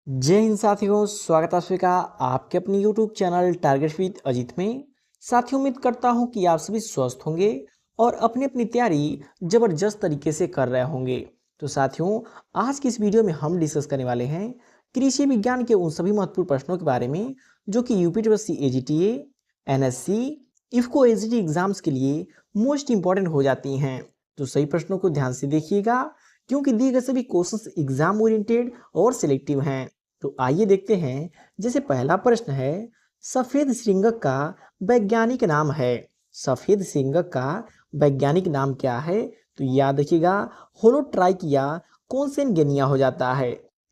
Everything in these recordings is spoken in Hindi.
जय हिंद साथियों, स्वागत है आप सभी का आपके अपने YouTube channel target with Ajit में। साथियों, उम्मीद करता हूं कि आप सभी स्वस्थ होंगे और अपनी अपनी तैयारी जबरदस्त तरीके से कर रहे होंगे। तो साथियों, आज की इस वीडियो में हम डिस्कस करने वाले हैं कृषि विज्ञान के उन सभी महत्वपूर्ण प्रश्नों के बारे में जो कि UPPSC AGTA, NSC, IFFCO AGT exams के लिए मोस्ट इंपॉर्टेंट हो जाती हैं। तो सही प्रश्नों को ध्यान से देखिएगा क्योंकि दिए गए सभी क्वेश्चंस एग्जाम ओरिएंटेड और सिलेक्टिव हैं। तो आइए देखते हैं। जैसे पहला प्रश्न है, सफेद श्रृंगक का वैज्ञानिक नाम है। सफेद श्रृंगक का वैज्ञानिक नाम क्या है? तो याद रखिएगा, होलोट्राइकिया कॉन्सेनगिनिया हो जाता है।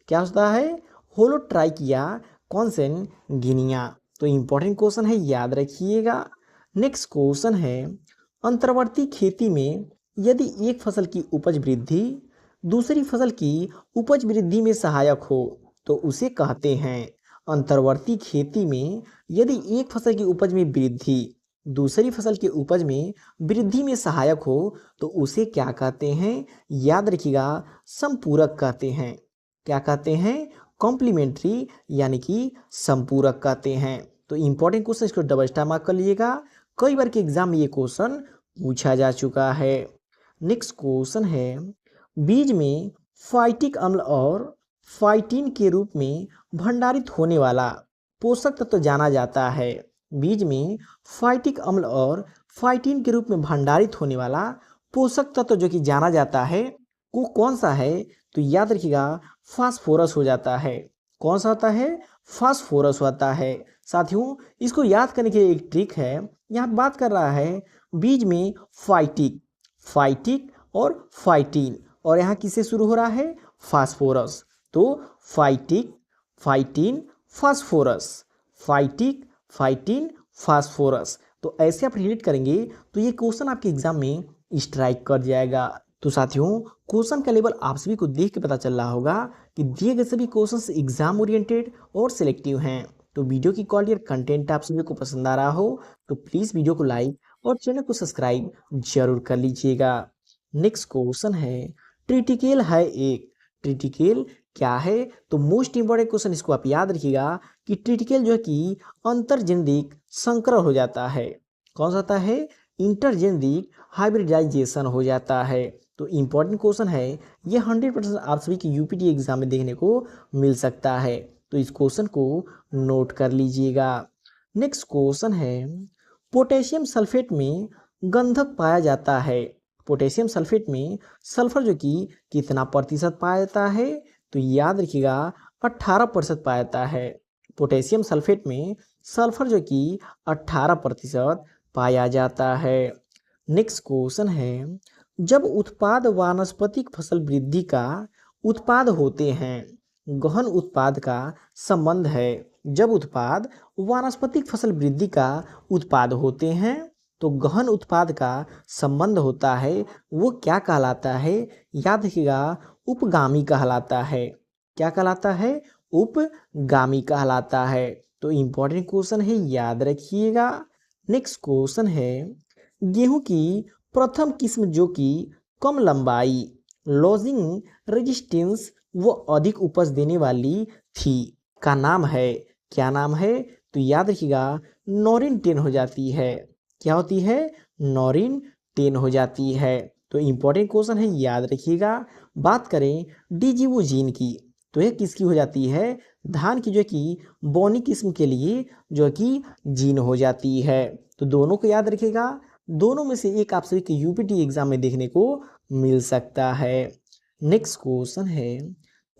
क्या होता है? होलोट्राइकिया कॉन्सेनगिनिया। तो इंपॉर्टेंट क्वेश्चन है, याद रखिएगा। नेक्स्ट क्वेश्चन है, अंतर्वर्ती खेती में यदि एक फसल की उपज वृद्धि दूसरी फसल की उपज वृद्धि में सहायक हो तो उसे कहते हैं। अंतर्वर्ती खेती में यदि एक फसल की उपज में वृद्धि दूसरी फसल की उपज में वृद्धि में सहायक हो तो उसे क्या कहते हैं? याद रखिएगा, संपूरक कहते हैं। क्या कहते हैं? कॉम्प्लीमेंट्री यानी कि संपूरक कहते हैं। तो इंपॉर्टेंट क्वेश्चन, इसको डबल स्टार मार्क कर लीजिएगा। कई बार के एग्जाम में ये क्वेश्चन पूछा जा चुका है। नेक्स्ट क्वेश्चन है, बीज में फाइटिक अम्ल और फाइटिन के रूप में भंडारित होने वाला पोषक तत्व जाना जाता है। बीज में फाइटिक अम्ल और फाइटिन के रूप में भंडारित होने वाला पोषक तत्व जो कि जाना जाता है वो कौन सा है? तो याद रखिएगा, फास्फोरस हो जाता है। कौन सा होता है? फास्फोरस होता है। साथियों, इसको याद करने के लिए एक ट्रिक है। यहाँ बात कर रहा है बीज में फाइटिक फाइटिक और फाइटिन, और यहाँ किससे शुरू हो रहा है? फास्फोरस। तो phytic phytin phosphorus, phytic phytin phosphorus. तो ऐसे आप रिलेट करेंगे तो ये क्वेश्चन आपके एग्जाम में स्ट्राइक कर जाएगा। तो साथियों, क्वेश्चन का लेवल आप सभी को देख के पता चल रहा होगा कि दिए गए सभी क्वेश्चंस एग्जाम ओरिएंटेड और सिलेक्टिव हैं। तो वीडियो की क्वालिटी और कंटेंट आप सभी को पसंद आ रहा हो तो प्लीज़ वीडियो को लाइक और चैनल को सब्सक्राइब जरूर कर लीजिएगा। नेक्स्ट क्वेश्चन है, ट्रिटिकेल है एक। ट्रिटिकेल क्या है? तो मोस्ट इंपॉर्टेंट क्वेश्चन, इसको आप याद रखिएगा कि ट्रिटिकेल जो है कि अंतर्जेनरिक संकरण हो जाता है। कौन सा होता है? इंटरजेनरिक हाइब्रिडाइजेशन हो जाता है। तो इंपॉर्टेंट क्वेश्चन है, ये 100% आप सभी की यूपीटी एग्जाम में देखने को मिल सकता है। तो इस क्वेश्चन को नोट कर लीजिएगा। नेक्स्ट क्वेश्चन है, पोटेशियम सल्फेट में गंधक पाया जाता है। पोटेशियम सल्फेट में सल्फर जो कि कितना प्रतिशत पाया जाता है? तो याद रखिएगा, 18% पाया जाता है। पोटेशियम सल्फेट में सल्फर जो कि 18% पाया जाता है। नेक्स्ट क्वेश्चन है, जब उत्पाद वानस्पतिक फसल वृद्धि का उत्पाद होते हैं, गहन उत्पाद का संबंध है। जब उत्पाद वानस्पतिक फसल वृद्धि का उत्पाद होते हैं तो गहन उत्पाद का संबंध होता है, वो क्या कहलाता है? याद रखिएगा, उपगामी कहलाता है। क्या कहलाता है? उपगामी कहलाता है। तो इंपॉर्टेंट क्वेश्चन है, याद रखिएगा। नेक्स्ट क्वेश्चन है, गेहूं की प्रथम किस्म जो कि कम लंबाई, लॉजिंग रेजिस्टेंस वो अधिक उपज देने वाली थी का नाम है। क्या नाम है? तो याद रखिएगा, नॉरिन 10 हो जाती है। क्या होती है? नॉरिन 10 हो जाती है। तो इंपॉर्टेंट क्वेश्चन है, याद रखिएगा। बात करें डीजीवो जीन की तो यह किसकी हो जाती है? धान की जो कि बोनी किस्म के लिए जो कि जीन हो जाती है। तो दोनों को याद रखिएगा, दोनों में से एक आप सभी के यूपीटी एग्जाम में देखने को मिल सकता है। नेक्स्ट क्वेश्चन है,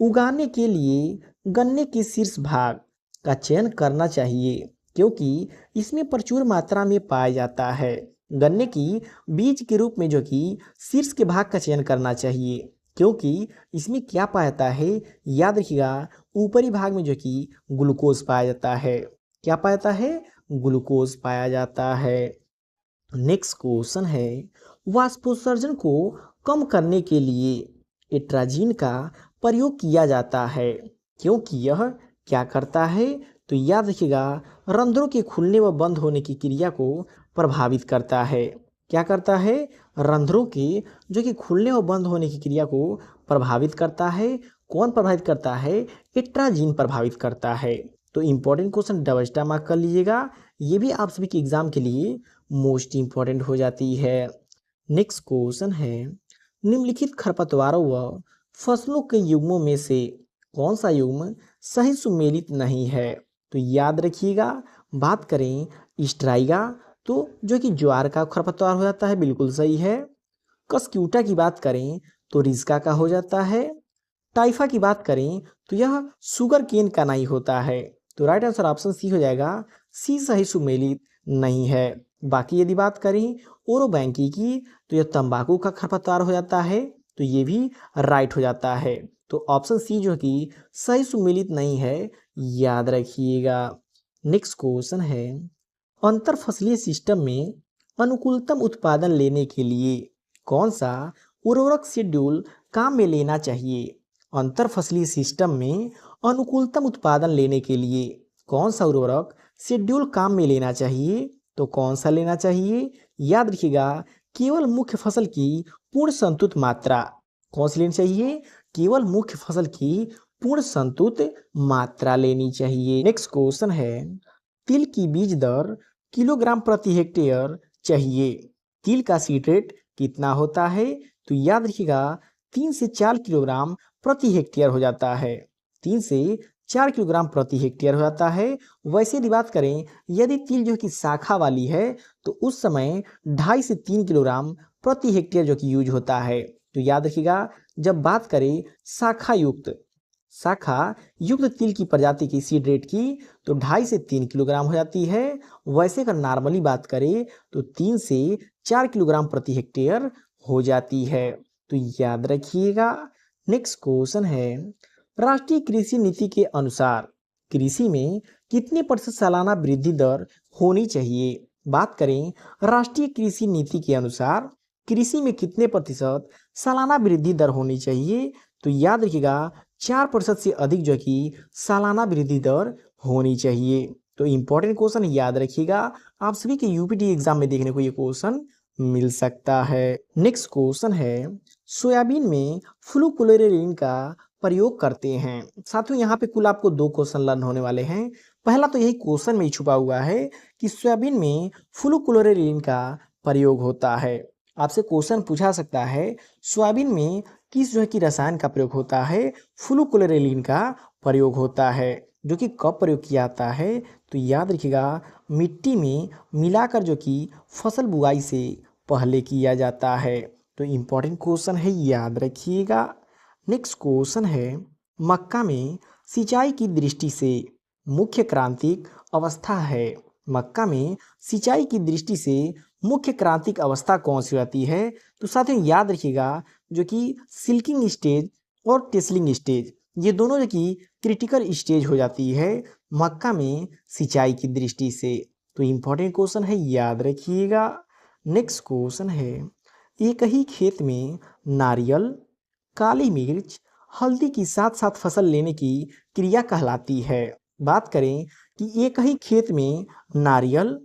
उगाने के लिए गन्ने के शीर्ष भाग का चयन करना चाहिए क्योंकि इसमें प्रचुर मात्रा में पाया जाता है। गन्ने की बीज के रूप में जो कि शीर्ष के भाग का चयन करना चाहिए क्योंकि इसमें क्या पाया जाता है? याद रखिएगा, ऊपरी भाग में जो कि ग्लूकोज पाया जाता है। क्या पाया जाता है? ग्लूकोज पाया जाता है। नेक्स्ट क्वेश्चन है, वाष्पोत्सर्जन को कम करने के लिए एट्राजीन का प्रयोग किया जाता है क्योंकि यह क्या करता है? तो याद रखिएगा, रंध्रों के खुलने व बंद होने की क्रिया को प्रभावित करता है। क्या करता है? रंध्रों के जो कि खुलने और बंद होने की क्रिया को प्रभावित करता है। कौन प्रभावित करता है? एट्राजीन प्रभावित करता है। तो important question double star mark कर लीजिएगा, ये भी आप सभी के एग्जाम के लिए मोस्ट इंपॉर्टेंट हो जाती है। नेक्स्ट क्वेश्चन है, निम्नलिखित खरपतवारों व फसलों के युग्मों में से कौन सा युग्म सही सुमेलित नहीं है? तो याद रखिएगा, बात करें स्ट्राइगा तो जो कि ज्वार का खरपतवार हो जाता है, बिल्कुल सही है। कस्क्यूटा की बात करें तो रिस्का का हो जाता है। टाइफा की बात करें तो यह शुगर केन का नहीं होता है। तो राइट आंसर ऑप्शन सी हो जाएगा, सी सही सुमेलित नहीं है। बाकी यदि बात करें ओरोबैंकी की तो यह तंबाकू का खरपतवार हो जाता है, तो ये भी राइट हो जाता है। तो ऑप्शन सी जो कि सही सुमेलित नहीं है, याद रखिएगा। नेक्स्ट क्वेश्चन है, अंतर फसलीय सिस्टम में अनुकूलतम उत्पादन लेने के लिए कौन सा उर्वरक शेड्यूल काम में लेना चाहिए? अंतर फसलीय सिस्टम में अनुकूलतम उत्पादन लेने के लिए कौन सा उर्वरक शेड्यूल काम में लेना चाहिए? तो कौन सा लेना चाहिए? याद रखिएगा, केवल मुख्य फसल की पूर्ण संतुलित मात्रा। कौन सी लेनी चाहिए? केवल मुख्य फसल की पूर्ण संतुलित मात्रा लेनी चाहिए। नेक्स्ट क्वेश्चन है, तिल की बीज दर किलोग्राम प्रति हेक्टेयर चाहिए, तिल का सीड रेट कितना होता है? तो याद रखिएगा, 3 से 4 किलोग्राम प्रति हेक्टेयर हो जाता है। 3 से 4 किलोग्राम प्रति हेक्टेयर हो जाता है। वैसे यदि बात करें, यदि तिल जो कि शाखा वाली है तो उस समय 2.5 से 3 किलोग्राम प्रति हेक्टेयर जो कि यूज होता है। तो याद रखिएगा, जब बात करें शाखा युक्त तिल की प्रजाति की सीड रेट की तो 2.5 से 3 किलोग्राम हो जाती है। वैसे अगर नॉर्मली बात करें तो 3 से 4 किलोग्राम प्रति हेक्टेयर हो जाती है। तो याद रखिएगा। नेक्स्ट क्वेश्चन है, राष्ट्रीय कृषि नीति के अनुसार कृषि में कितने प्रतिशत सालाना वृद्धि दर होनी चाहिए? बात करें राष्ट्रीय कृषि नीति के अनुसार कृषि में कितने प्रतिशत सालाना वृद्धि दर होनी चाहिए? तो याद रखिएगा, 4% से अधिक जो कि सालाना वृद्धि दर होनी चाहिए। तो इंपॉर्टेंट क्वेश्चन याद रखिएगा, आप सभी के यूपीटी एग्जाम में देखने को ये क्वेश्चन मिल सकता है। नेक्स्ट क्वेश्चन है, सोयाबीन में फ्लुक्लोरेलिन का प्रयोग करते हैं। साथियों, यहाँ पे कुल आपको 2 क्वेश्चन लर्न होने वाले हैं। पहला तो यही क्वेश्चन में ही छुपा हुआ है कि सोयाबीन में फ्लुक्लोरेलिन का प्रयोग होता है। आपसे क्वेश्चन पूछा सकता है, सोयाबीन में किस जो है कि रसायन का प्रयोग होता है? फ्लुक्लोरेलिन का प्रयोग होता है, जो कि कब प्रयोग किया जाता है? तो याद रखिएगा, मिट्टी में मिलाकर जो कि फसल बुआई से पहले किया जाता है। तो इम्पॉर्टेंट क्वेश्चन है, याद रखिएगा। नेक्स्ट क्वेश्चन है, मक्का में सिंचाई की दृष्टि से मुख्य क्रांतिक अवस्था है। मक्का में सिंचाई की दृष्टि से मुख्य क्रांतिक अवस्था कौन सी होती है? तो साथियों याद रखिएगा, जो कि सिल्किंग स्टेज और टेसलिंग स्टेज, ये दोनों जो कि क्रिटिकल स्टेज हो जाती है मक्का में सिंचाई की दृष्टि से। तो इम्पोर्टेंट क्वेश्चन है, याद रखिएगा। नेक्स्ट क्वेश्चन है, एक ही खेत में नारियल, काली मिर्च, हल्दी की साथ साथ फसल लेने की क्रिया कहलाती है। बात करें कि एक ही खेत में नारियल,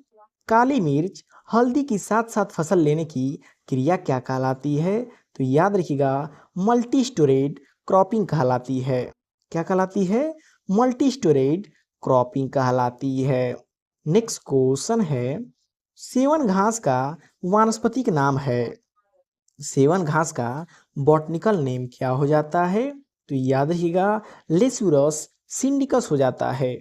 काली मिर्च, हल्दी की साथ साथ फसल लेने की क्रिया क्या कहलाती है? तो याद रखिएगा, मल्टी स्टोरेज क्रॉपिंग कहलाती है। क्या कहलाती है? मल्टी स्टोरेज क्रॉपिंग कहलाती है। नेक्स्ट क्वेश्चन है, सेवन घास का वानस्पतिक नाम है। सेवन घास का बॉटनिकल नेम क्या हो जाता है? तो याद रखिएगा, लेसुरस सिंडिकस हो जाता है।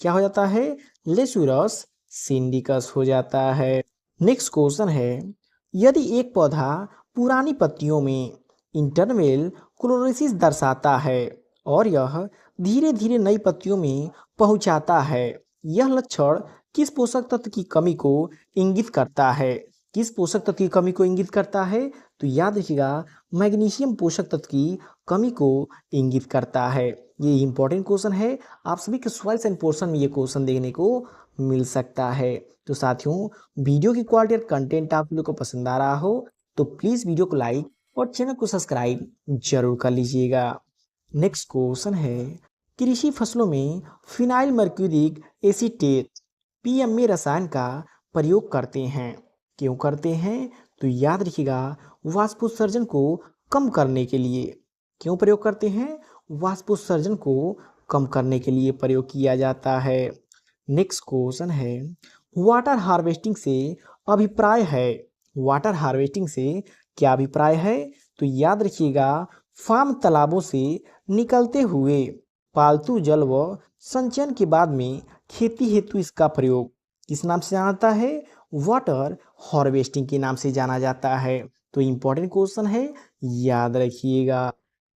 क्या हो जाता है? लेसुरस सिंडिकस हो जाता है। नेक्स्ट क्वेश्चन है, यदि एक पौधा पुरानी पत्तियों में इंटरमेल क्लोरोसिस दर्शाता है और यह धीरे धीरे नई पत्तियों में पहुंचाता है, यह लक्षण किस पोषक तत्व की कमी को इंगित करता है? किस पोषक तत्व की कमी को इंगित करता है? तो याद रखिएगा, मैग्नीशियम पोषक तत्व की कमी को इंगित करता है। ये इंपॉर्टेंट क्वेश्चन है, आप सभी के सॉइल्स एंड पोर्शन में ये क्वेश्चन देखने को मिल सकता है। तो साथियों, वीडियो की क्वालिटी और कंटेंट आप लोगों को पसंद आ रहा हो तो प्लीज़ वीडियो को लाइक और चैनल को सब्सक्राइब जरूर कर लीजिएगा। नेक्स्ट क्वेश्चन है, कृषि फसलों में फिनाइल मर्क्यूरिक एसीटेट पीएमए रसायन का प्रयोग करते हैं। क्यों करते हैं? तो याद रखिएगा, वाष्पोत्सर्जन को कम करने के लिए। क्यों प्रयोग करते हैं? वाष्पोत्सर्जन को कम करने के लिए प्रयोग किया जाता है। नेक्स्ट क्वेश्चन है, वाटर हार्वेस्टिंग से अभिप्राय है। वाटर हार्वेस्टिंग से क्या अभिप्राय है? तो याद रखिएगा, फार्म तालाबों से निकलते हुए पालतू जल व संचयन के बाद में खेती हेतु इसका प्रयोग किस नाम से जाना जाता है? वाटर हार्वेस्टिंग के नाम से जाना जाता है। तो इंपॉर्टेंट क्वेश्चन है, याद रखिएगा।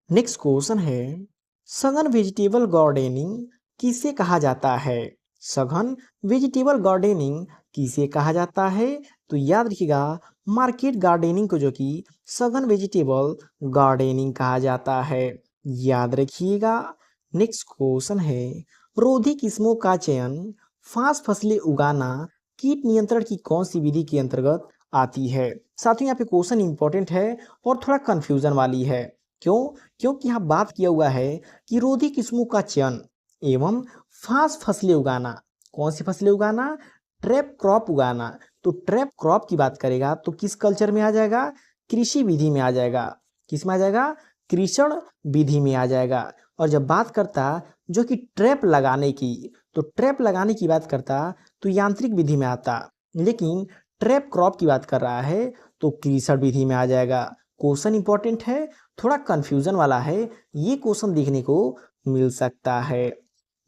नेक्स्ट क्वेश्चन है, सघन वेजिटेबल गार्डनिंग किसे कहा जाता है? सघन वेजिटेबल गार्डनिंग किसे कहा जाता है? तो याद रखिएगा, मार्केट गार्डनिंग को जो कि सघन वेजिटेबल गार्डनिंग कहा जाता है। याद रखिएगा। नेक्स्ट क्वेश्चन है, रोधी किस्मों का चयन फांस फसलें उगाना कीट नियंत्रण की कौन सी विधि के अंतर्गत आती है? साथियों, यहाँ पे क्वेश्चन इंपॉर्टेंट है और थोड़ा कंफ्यूजन वाली है। क्यों? क्योंकि यहाँ बात किया हुआ है कि रोधी किस्मों का चयन एवं फांस फसलें उगाना। कौन सी फसलें उगाना? ट्रैप क्रॉप उगाना। तो ट्रैप क्रॉप की बात करेगा तो किस कल्चर में आ जाएगा? कृषि विधि में आ जाएगा। किस में आ जाएगा? कृषण विधि में आ जाएगा। और जब बात करता जो कि ट्रैप लगाने की, तो ट्रैप लगाने की बात करता तो यांत्रिक विधि में आता, लेकिन ट्रैप क्रॉप की बात कर रहा है तो कृषण विधि में आ जाएगा। क्वेश्चन इंपॉर्टेंट है, थोड़ा कंफ्यूजन वाला है, ये क्वेश्चन देखने को मिल सकता है।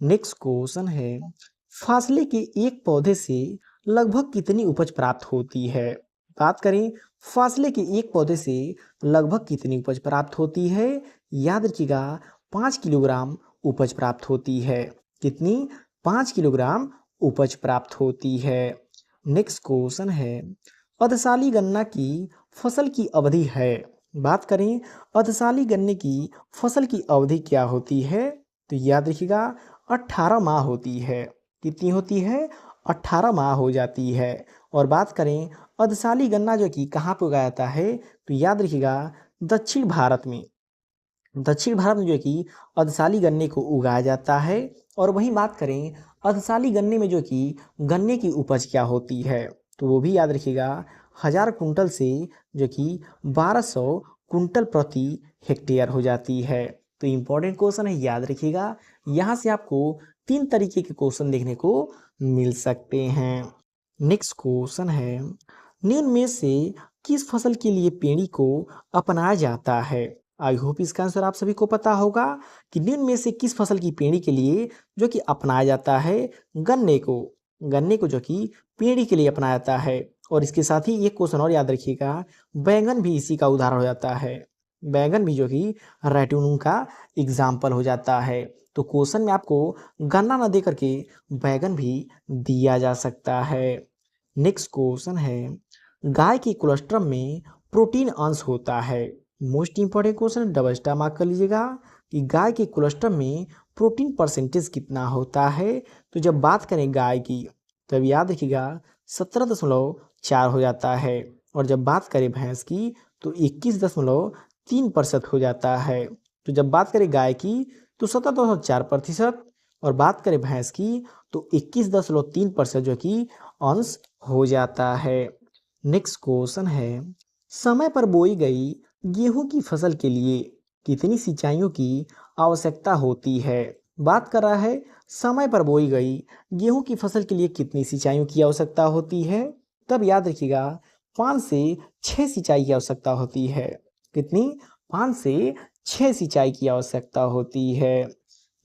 नेक्स्ट क्वेश्चन है, फासले के एक पौधे से लगभग कितनी उपज प्राप्त होती है? बात करें फासले के एक पौधे से लगभग कितनी उपज प्राप्त होती है? याद रखिएगा, 5 किलोग्राम उपज प्राप्त होती है। कितनी? 5 किलोग्राम उपज प्राप्त होती है। नेक्स्ट क्वेश्चन है, अधसाली गन्ना की फसल की अवधि है। बात करें अधसाली गन्ने की फसल की अवधि क्या होती है? तो याद रखिएगा, 18 माह होती है। कितनी होती है? 18 माह हो जाती है। और बात करें अधसाली गन्ना जो कि कहाँ पे उगाया जाता है? तो याद रखिएगा, दक्षिण भारत में। दक्षिण भारत में जो है कि अधसाली गन्ने को उगाया जाता है। और वहीं बात करें अधसाली गन्ने में जो कि गन्ने की उपज क्या होती है, तो वो भी याद रखिएगा, 1000 कुंटल से जो कि 1200 कुंटल प्रति हेक्टेयर हो जाती है। तो इम्पोर्टेंट क्वेश्चन है, याद रखिएगा। यहाँ से आपको 3 तरीके के क्वेश्चन देखने को मिल सकते हैं। नेक्स्ट क्वेश्चन है, निम्न में से किस फसल के लिए पेड़ी को अपनाया जाता है? आई होप इसका आंसर आप सभी को पता होगा कि निम्न में से किस फसल की पेड़ी के लिए जो कि अपनाया जाता है? गन्ने को। गन्ने को जो कि पेड़ी के लिए अपनाया जाता है। और इसके साथ ही एक क्वेश्चन और याद रखिएगा, बैंगन भी इसी का उदाहरण हो जाता है। बैंगन भी जो कि रेटिनोम का एग्जाम्पल हो जाता है। तो क्वेश्चन में आपको गन्ना न दे करके बैंगन भी दिया जा सकता है। नेक्स्ट क्वेश्चन है, गाय के कोलेस्ट्रम में प्रोटीन अंश होता है। Most important question, double star mark कर लीजिएगा कि गाय के कोलेस्ट्रम में प्रोटीन परसेंटेज कितना होता है? तो जब बात करें गाय की तो अब याद रखिएगा, 17.4 हो जाता है। और जब बात करें भैंस की तो 21.3% हो जाता है। तो जब बात करें गाय की तो 17.4%, और बात करें भैंस की तो 21.3% जो कि अंश हो जाता है। नेक्स्ट क्वेश्चन है, समय पर बोई गई गेहूं की फसल के लिए कितनी सिंचाइयों की आवश्यकता होती है? बात कर रहा है समय पर बोई गई गेहूं की फसल के लिए कितनी सिंचाइयों की आवश्यकता होती है? तब याद रखिएगा, 5 से 6 सिंचाई की आवश्यकता होती है। कितनी? 5 से 6 सिंचाई की आवश्यकता होती है।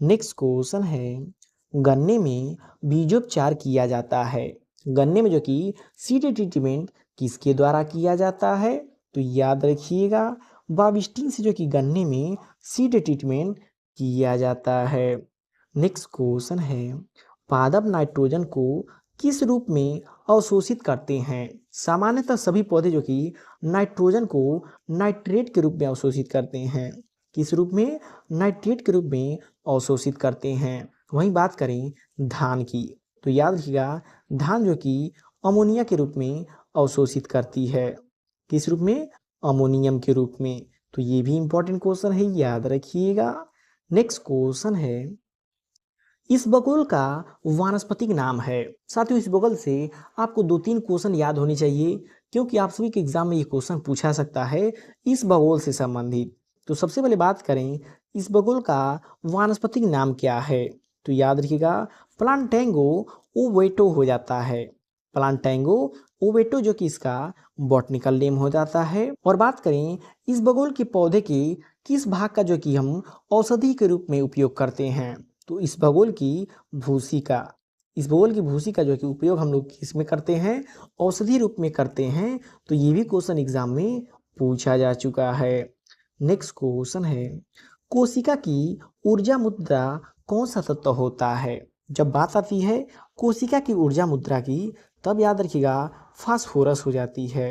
नेक्स्ट क्वेश्चन है, गन्ने में बीजोपचार किया जाता है। गन्ने में जो कि सीड ट्रीटमेंट किसके द्वारा किया जाता है? तो याद रखिएगा, बाविस्टिन से जो कि गन्ने में सीड ट्रीटमेंट किया जाता है। नेक्स्ट क्वेश्चन है, पादप नाइट्रोजन को किस रूप में अवशोषित करते हैं? सामान्यतः सभी पौधे जो कि नाइट्रोजन को नाइट्रेट के रूप में अवशोषित करते हैं। किस रूप में? नाइट्रेट के रूप में अवशोषित करते हैं। वहीं बात करें धान की तो याद रखिएगा, धान जो कि अमोनिया के रूप में अवशोषित करती है। किस रूप में? अमोनियम के रूप में। तो ये भी इंपॉर्टेंट क्वेश्चन है, याद रखिएगा। नेक्स्ट क्वेश्चन है, इस बगुल का वानस्पतिक नाम है। साथियों, इस बगुल से आपको 2-3 क्वेश्चन याद होने चाहिए, क्योंकि आप सभी के एग्जाम में ये क्वेश्चन पूछा सकता है इस बगुल से संबंधित। तो सबसे पहले बात करें इसबगोल का वानस्पतिक नाम क्या है? तो याद रखिएगा प्लांटेंगो ओवेटो हो जाता है। प्लांटेंगो ओवेटो जो कि इसका बॉटनिकल नेम हो जाता है। और बात करें इसबगोल के पौधे के किस भाग का जो कि हम औषधि के रूप में उपयोग करते हैं? तो इसबगोल की भूसी का। इसबगोल की भूसी का जो कि उपयोग हम लोग किस में करते हैं? औषधि रूप में करते हैं। तो ये भी क्वेश्चन एग्जाम में पूछा जा चुका है। नेक्स्ट क्वेश्चन है कोशिका की ऊर्जा मुद्रा कौन सा तत्व होता है? जब बात आती है कोशिका की ऊर्जा मुद्रा की तब याद रखिएगा फास्फोरस हो जाती है।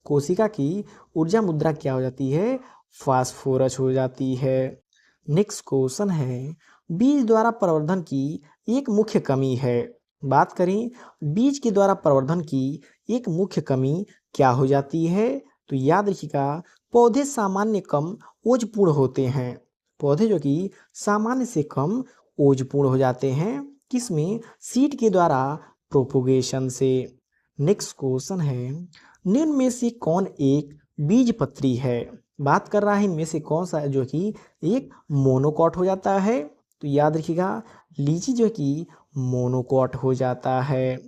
कोशिका की ऊर्जा मुद्रा क्या हो जाती है? फास्फोरस हो जाती है। नेक्स्ट क्वेश्चन है बीज द्वारा प्रवर्धन की एक मुख्य कमी है। बात करें बीज के द्वारा प्रवर्धन की एक मुख्य कमी क्या हो जाती है? तो याद रखिएगा पौधे सामान्य कम ओजपूर्ण होते हैं। पौधे जो कि सामान्य से कम ओजपूर्ण हो जाते हैं किसमें? सीड के द्वारा प्रोपोगेशन से। नेक्स्ट क्वेश्चन है निम्न में से कौन एक बीजपत्री है? बात कर रहा है इनमें से कौन सा जो कि एक मोनोकॉट हो जाता है? तो याद रखिएगा लीची जो कि मोनोकॉट हो जाता है।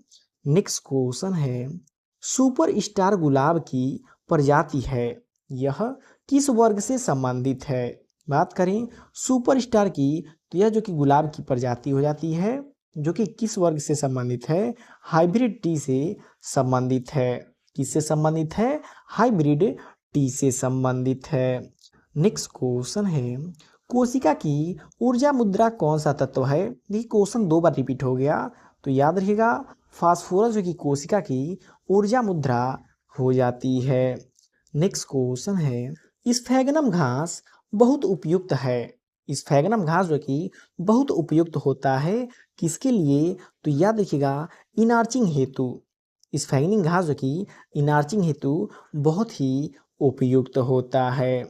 नेक्स्ट क्वेश्चन है सुपर स्टार गुलाब की प्रजाति है यह किस वर्ग से संबंधित है? बात करें सुपर स्टार की तो यह जो कि गुलाब की प्रजाति हो जाती है जो कि किस वर्ग से संबंधित है? हाइब्रिड टी से संबंधित है। किससे संबंधित है? हाइब्रिड टी से संबंधित है। नेक्स्ट क्वेश्चन है कोशिका की ऊर्जा मुद्रा कौन सा तत्व है? देखिए क्वेश्चन 2 बार रिपीट हो गया तो याद रखिएगा फास्फोरस जो कि कोशिका की ऊर्जा मुद्रा हो जाती है। नेक्स्ट क्वेश्चन है स्फैगनम घास बहुत उपयुक्त है। स्फैगनम घास जो कि बहुत उपयुक्त होता है किसके लिए? तो याद रखिएगा इनार्चिंग हेतु। स्फैगनिंग घास जो कि इनार्चिंग हेतु बहुत ही उपयुक्त होता है।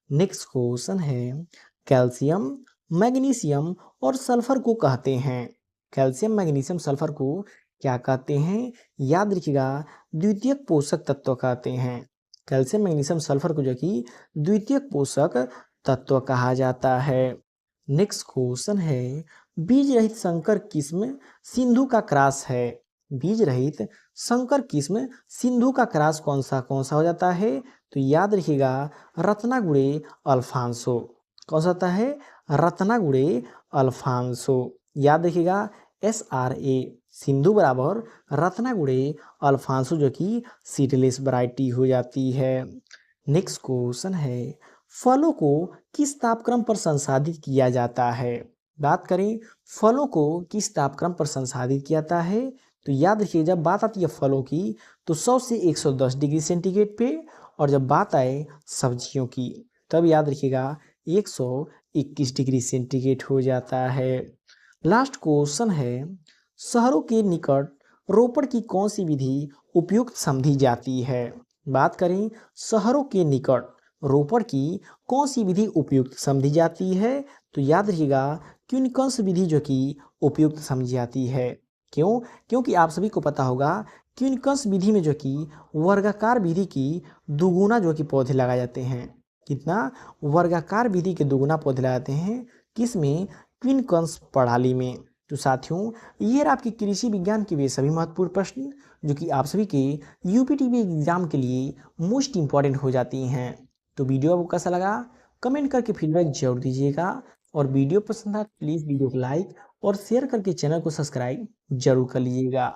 नेक्स्ट क्वेश्चन है कैल्शियम मैग्नीशियम और सल्फर को कहते हैं। कैल्शियम मैग्नीशियम सल्फर को क्या कहते हैं? याद रखिएगा द्वितीयक पोषक तत्व कहते हैं। कैल्शियम मैग्नीशियम सल्फर को जो कि द्वितीयक पोषक तत्व कहा जाता है। नेक्स्ट क्वेश्चन है बीज रहित संकर किस्म सिंधु का क्रॉस है। बीज रहित संकर किस्म सिंधु का क्रॉस कौन सा हो जाता है? तो याद रखिएगा रत्नागुड़े अल्फांसो। कौन सा होता है? रत्नागुड़े अल्फांसो। याद रखिएगा SRA सिंधु बराबर रत्नागुड़े अल्फांसो जो कि सीडलेस वैरायटी हो जाती है। नेक्स्ट क्वेश्चन है फलों को किस तापक्रम पर संसाधित किया जाता है? बात करें फलों को किस तापक्रम पर संसाधित किया जाता है? तो याद रखिए जब बात आती है फलों की तो 100 से 110 डिग्री सेंटीग्रेड पे और जब बात आए सब्जियों की तब याद रखिएगा 121 डिग्री सेंटीग्रेड हो जाता है। लास्ट क्वेश्चन है शहरों के निकट रोपण की कौन सी विधि उपयुक्त समझी जाती है? बात करें शहरों के निकट रोपण की कौन सी विधि उपयुक्त समझी जाती है? तो याद रखिएगा क्विंकन्स विधि जो कि उपयुक्त समझी जाती है। क्यों? क्योंकि आप सभी को पता होगा क्विंकन्स विधि में जो कि वर्गाकार विधि की दुगुना जो कि पौधे लगाए जाते हैं। कितना? वर्गाकार विधि के दुगुना पौधे लगाते हैं किसमें? क्विंकन्स प्रणाली में। तो साथियों ये रहा आपके कृषि विज्ञान के वे सभी महत्वपूर्ण प्रश्न जो कि आप सभी के UPTB एग्जाम के लिए मोस्ट इंपॉर्टेंट हो जाती हैं। तो वीडियो आपको कैसा लगा कमेंट करके फीडबैक जरूर दीजिएगा और वीडियो पसंद आए प्लीज़ वीडियो को लाइक और शेयर करके चैनल को सब्सक्राइब जरूर कर लीजिएगा।